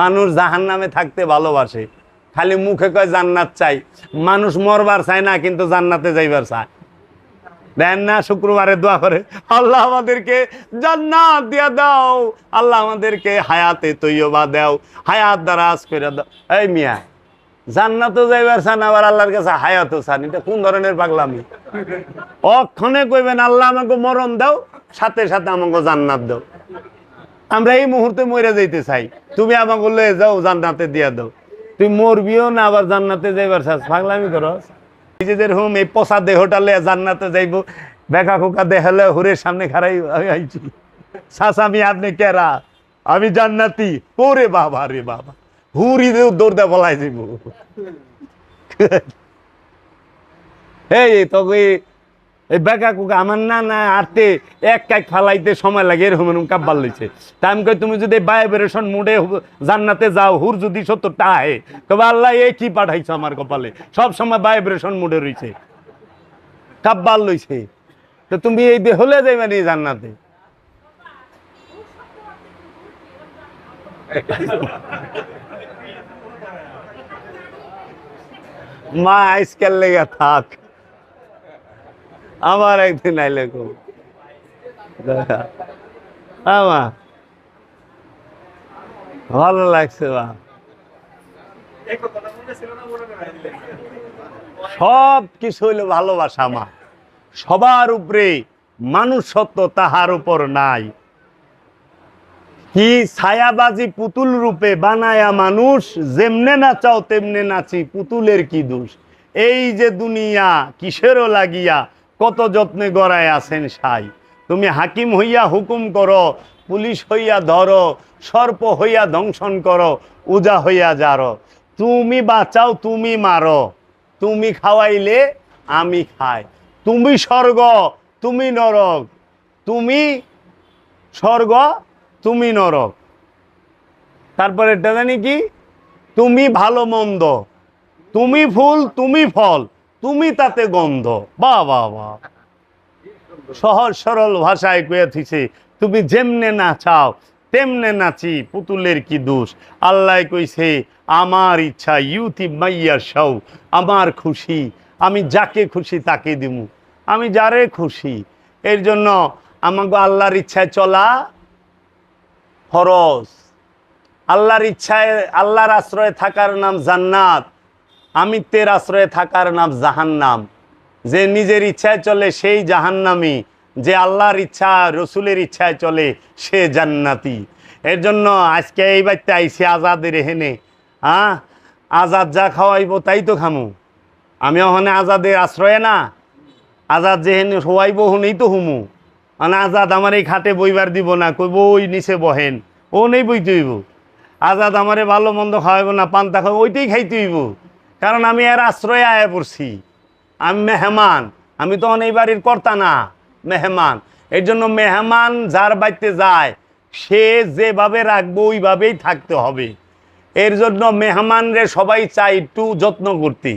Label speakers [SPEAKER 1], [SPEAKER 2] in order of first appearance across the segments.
[SPEAKER 1] মানুষ জাহান্নামে থাকতে ভালোবাসে, খালি মুখে কয় জান্নাত চাই। মানুষ মরবার চায় না, কিন্তু জান্নাতে যাইবার চায়। দেন না শুক্রবারে দোয়া করে, আল্লাহ আমাদেরকে জান্নাত দিয়া দাও, আল্লাহ আমাদেরকে হায়াতে তৈয়বা দাও, হায়াত দারাজ করে দাও। এই মিয়া, জান্নাতও যাইবার চান, আবার আল্লাহর কাছে হায়াতও চান, এটা কোন ধরনের পাগলামি? অক্ষণে কইবেন আল্লাহ আমাকে মরণ দাও, সাথে সাথে আমাকে জান্নাত দাও। আমরা এই মুহূর্তে মরে যাইতে চাই, তুমি আমাকে লয়ে যাও জান্নাতে দিয়া দাও। তুই মরবিও না, আবার জান্নাতে যাইবার চাস, পাগলামি করো। নিজেদের হোম এই পচা দেহটা লয়ে জান্নাতে যাইব, বেকা খোকা দেখালে হুরের সামনে খারাই আইছি, সাসামি আপনি কেরা, আমি জান্নাতি। ওরে বাবা রে বাবা, হুরি দৌড়দা বলাই যাইব। এই তোকে এই বেকা কুকা আমার না না আরতে এক কাক ফালাইতে সময় লাগে, এরকম কাব্বার লইছে। তা আমি কই তুমি যদি ভাইব্রেশন মুডে জান্নাতে যাও, হুর যদি 70টা আহে, তবে আল্লাহ এ কি পাঠাইছো আমার কপালে, সব সময় ভাইব্রেশন মুডে রইছে, কাব্বার লইছে। তো তুমি এই হলে যাইবা নি জান্নাতে? মা আজকাল লেগে থাক, আমার একদিন আইলে খুব আমার ভালো লাগছে। বা সব কিছু হইলো ভালোবাসা। মা সবার উপরে মানুষ সত্য, তাহার উপর নাই। কি ছায়াবাজি পুতুল রূপে বানায়া মানুষ, যেমনে নাচাও তেমনে নাচি, পুতুলের কি দোষ। এই যে দুনিয়া কিসেরও লাগিয়া, কত যত্নে গড়ায় আছেন সাই। তুমি হাকিম হইয়া হুকুম করো, পুলিশ হইয়া ধরো, সর্প হইয়া দংশন করো, উজা হইয়া যারো। তুমি বাঁচাও তুমি মারো, তুমি খাওয়াইলে আমি খাই। তুমি স্বর্গ তুমি নরক, তুমি স্বর্গ তুমি নরক। তারপরে এটা জানি কি, তুমি ভালো মন্দ, তুমি ফুল তুমি ফল, তুমি তাতে গন্ধ। বাহ বাহ বাহ, সহজ সরল ভাষায় কয়ে থিছে, তুমি যেমনে নাচাও তেমনে নাচি, পুতুলের কি দোষ। আল্লাহ কইছে আমার ইচ্ছা, ইউতি মাইয়া সাউ, আমার খুশি, আমি যাকে খুশি তাকে দিমু, আমি যারে খুশি। এর জন্য আমাকে আল্লাহর ইচ্ছায় চলা ফরজ। আল্লাহর ইচ্ছায়, আল্লাহর আশ্রয়ে থাকার নাম জান্নাত, আমিত্বের আশ্রয়ে থাকার নাম জাহান্নাম। যে নিজের ইচ্ছায় চলে সেই জাহান্নামী, যে আল্লাহর ইচ্ছা রসুলের ইচ্ছায় চলে সে জান্নাতি। এর জন্য আজকে এই বাড়িতে আইসি আজাদের হেনে, আজাদ যা খাওয়াইব তাই তো খামু। আমি ওখানে আজাদের আশ্রয়ে না, আজাদ যেহেনে হওয়াইব হনেই তো হুমু। মানে আজাদ আমার এই খাটে বইবার দিব না, কইব ওই নিচে বহেন, ও নেই বইতে হইব। আজাদ আমারে ভালো মন্দ খাওয়াইব না, পান্তা খাওয়াইব, ওইটাই খাইতে হইব, কারণ আমি এর আশ্রয়ে আয়া পড়ছি। আমি মেহমান, আমি তখন এই বাড়ির কর্তা না, মেহমান। এর জন্য মেহমান যার বাড়িতে যায় সে যেভাবে রাখবো ওইভাবেই থাকতে হবে। এর জন্য মেহমানরে সবাই চাই একটু যত্ন করতে।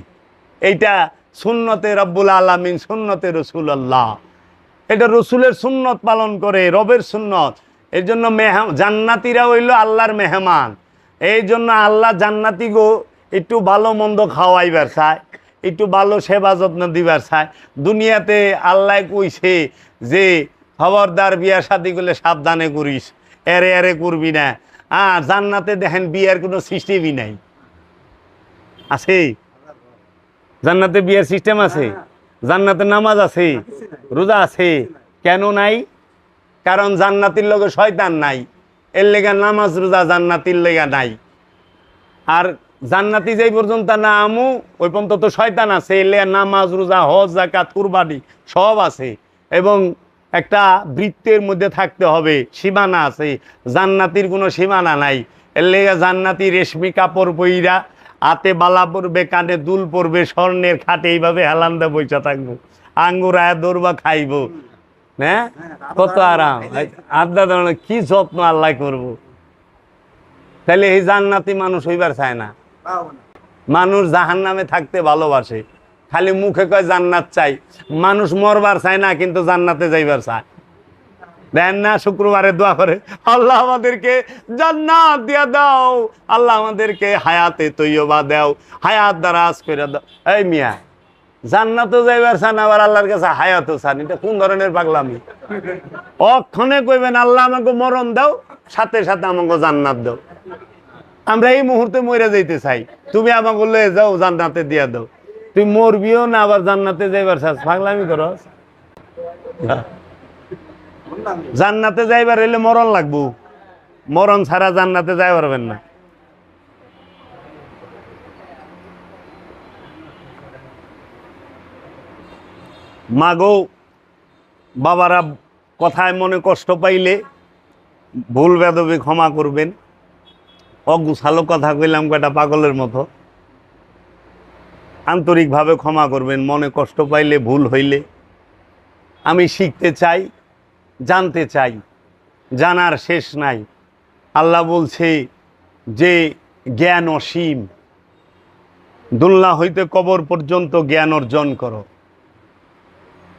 [SPEAKER 1] এইটা সুন্নতে রব্বুল আলামিন, সুন্নতে রসুল্লাহ, এটা রসুলের সুন্নত পালন করে, রবের সুন্নত। এর জন্য জান্নাতিরা হইল আল্লাহর মেহমান। এই জন্য আল্লাহ জান্নাতি গো একটু ভালো মন্দ খাওয়াইবার চায়, একটু ভালো সেবা যত্ন দিবার চায়। দুনিয়াতে আল্লাহ কইছে যে খবরদার বিয়া শাদি করলে সাবধানে করিস, এরে এরে করবি না। জান্নাতে দেখেন বিয়ার কোনো সিস্টেমই নাই। আছে জান্নাতে বিয়ার সিস্টেম আছে, জান্নাতে নামাজ আছে, রোজা আছে। কেন নাই? কারণ জান্নাতির লগে শয়তান নাই, এর লেগা নামাজ রোজা জান্নাতির লেগা নাই। আর জান্নাতি যেই পর্যন্ত না আমু ওই পর্যন্ত তো শয়তান আছে, এর লেগা নামাজ রোজা হজ যাকাত কুরবানি সব আছে। এবং একটা বৃত্তের মধ্যে থাকতে হবে, সীমানা আছে। জান্নাতির কোনো সীমানা নাই। এর লেগা জান্নাতি রেশমি কাপড় পইরা, হাতে বালা পরবে, কানে দুল পরবে, স্বর্ণের খাটে এইভাবে হেলান্দা বইসা থাকবো, আঙ্গুর আয়া দৌড়বা খাইবো। হ্যাঁ, কত আরাম। আড্ডা দাঁড়ানো কি যত্ন আল্লাহ করবো। তাহলে এই জান্নাতি মানুষ হইবার চায় না। মানুষ জাহান্নামে থাকতে ভালোবাসে, খালি মুখে কয় জান্নাত চাই। মানুষ মরবার চায় না, কিন্তু জান্নাতে যাইবার চায়। দেন না, শুক্রবারে দোয়া করে আল্লাহ আমাদেরকে জান্নাত দিয়া দাও, আল্লাহ আমাদেরকে হায়াতে তৈয়বা দাও, হায়াত দারাজ করে দাও। এই মিয়া, জান্নাতও যাইবার চান আবার আল্লাহর কাছে হায়াতও চান, এটা কোন ধরনের পাগলামি? অক্ষণে কইবেন আল্লাহ আমাকে মরণ দাও, সাথে সাথে আমাকে জান্নাত দাও। আমরা এই মুহূর্তে মরে যাইতে চাই, তুমি আমাকে লয়ে যাও জান্নাতে দিয়া দাও। তুই মরবিও না আবার জান্নাতে যাইবার চাস, পাগলামি করস। জান্নাতে যাইবার হইলে মরণ লাগবো, মরণ ছাড়া জান্নাতে যাই পারবেন না। মাগো বাবারা, কথায় মনে কষ্ট পাইলে ভুল বেদবি ক্ষমা করবেন। অগুছালো কথা কইলাম কয়টা পাগলের মতো, আন্তরিকভাবে ক্ষমা করবেন। মনে কষ্ট পাইলে, ভুল হইলে। আমি শিখতে চাই, জানতে চাই, জানার শেষ নাই। আল্লাহ বলছে যে জ্ঞান অসীম, দুনিয়া হইতে কবর পর্যন্ত জ্ঞান অর্জন করো।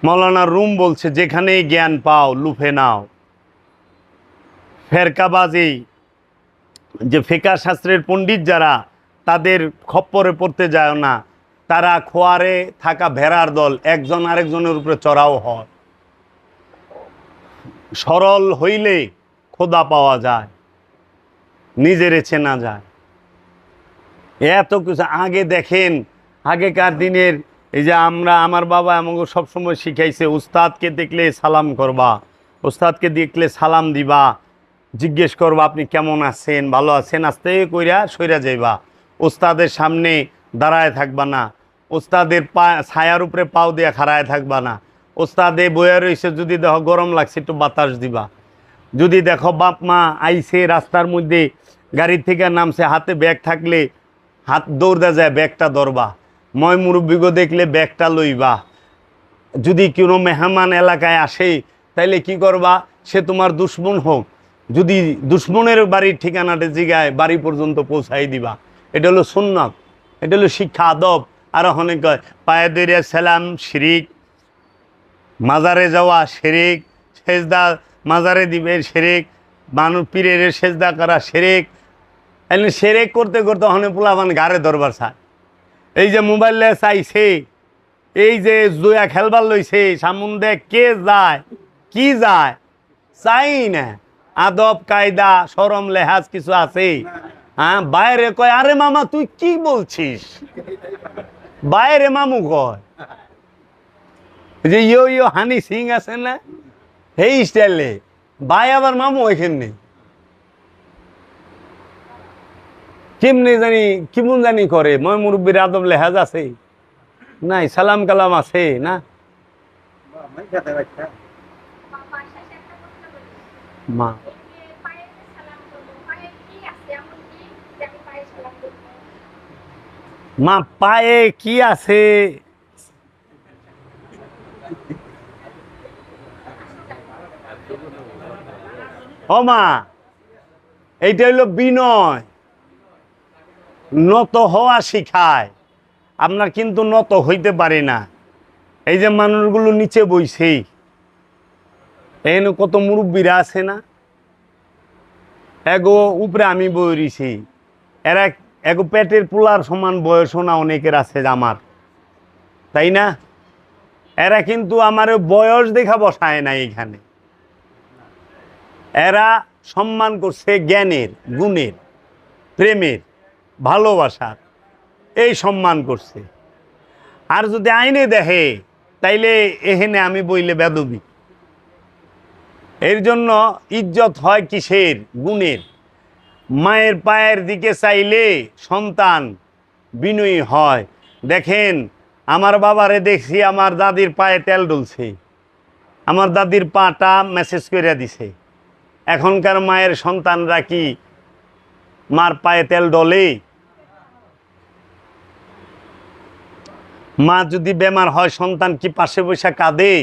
[SPEAKER 1] মৌলানা রুম বলছে যেখানেই জ্ঞান পাও লুফে নাও। ফেরকাবাজি, যে ফিকাহ শাস্ত্রের পণ্ডিত যারা, তাদের খপ্পরে পড়তে যায় না। তারা খোয়ারে থাকা ভেড়ার দল, একজন আরেকজনের উপরে চড়াও হয়। সরল হইলে খোদা পাওয়া যায়, নিজেরে চেনা যায়। এত কিছু আগে দেখেন, আগেকার দিনের এই যে আমার বাবা আমাকে সবসময় শিখাইছে, উস্তাদকে দেখলে সালাম করবা, উস্তাদকে দেখলে সালাম দিবা, জিজ্ঞেস করবা আপনি কেমন আছেন, ভালো আছেন, আস্তে কইরা সইরা যাইবা। উস্তাদের সামনে দাঁড়ায় থাকবা না, উস্তাদের ছায়ার উপরে পাও দিয়া খাড়ায় থাকবা না। উস্তাদে বইয়া রয়েছে, যদি দেখো গরম লাগছে একটু বাতাস দিবা। যদি দেখো বাপ মা আইছে রাস্তার মধ্যে, গাড়ি থেকে নামছে, হাতে ব্যাগ থাকলে হাত দৌড়া যায় ব্যাগটা ধরবা। ময় মুরব্বীগো দেখলে ব্যাগটা লইবা। যদি কোনো মেহমান এলাকায় আসে তাইলে কি করবা, সে তোমার দুশ্মন হোক, যদি দুশ্মনের বাড়ির ঠিকানাটা জিগায় বাড়ি পর্যন্ত পৌঁছাই দিবা। এটা হলো সুন্নাত, এটা হলো শিক্ষা, আদব। আর ওখানে কয় পায়ে দইরা সালাম শিরিক, মাজারে যাওয়া শিরিক, সেজদা মাজারে দিবে শিরিক, মানুষ পীরের সেজদা করা শিরিক। এমনি শিরিক করতে করতে ওখানে পোলাপান গাড়ে ধরবার চায়। এই যে মোবাইল চাইছে, এই যে জুয়া খেলবার লইছে, সামুন্দে কে যায় কি যায় চাই না। আদব কায়দা শরম লেহাজ কিছু আছে? হ্যাঁ, বাইরে কয় আরে মামা তুই কি বলছিস, বাইরে মামু কয় যে ইয়ো ইয়ো হানি সিং আছে না, এই স্টাইলে ভাই আবার মামু এখানে কেমনি জানি কেমন জানি করে। ময় মুরব্বীর আদব লেহাজ আছে নাই, সালাম কালাম আছে না? মা মা পায়ে কি আছে? ও মা, এইটা হইল বিনয়, নত হওয়া শিখায়। আপনার কিন্তু নত হইতে পারে না। এই যে মানুষগুলো নিচে বইছে, এখানে কত মুরব্বীরা আছে না, এগো উপরে আমি বই রইছি, এরা এগো পেটের পোলার সমান বয়সও না অনেকের আছে আমার, তাই না? এরা কিন্তু আমার বয়স দেখা বসায় না এখানে। এরা সম্মান করছে জ্ঞানের, গুণের, প্রেমের, ভালোবাসার, এই সম্মান করছে। আর যদি আইনে দেখে তাইলে এখানে আমি বইলে বেদবি। এর জন্য ইজ্জত হয় কিসের? গুণের। মায়ের পায়ের দিকে চাইলে সন্তান বিনয়ী হয়। দেখেন আমার বাবারে দেখছি আমার দাদির পায়ে তেল ডলছে, আমার দাদির পাটা মেসেজ করে দিছে। এখনকার মায়ের সন্তানরা কি মার পায়ে তেল ডলে? মা যদি বেমার হয় সন্তান কি পাশে বসে কাঁদে?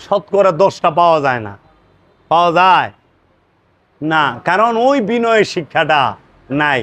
[SPEAKER 1] শতকরা 10টা পাওয়া যায় না। পাওয়া যায় না, কারণ ওই বিনয়ের শিক্ষাটা নাই।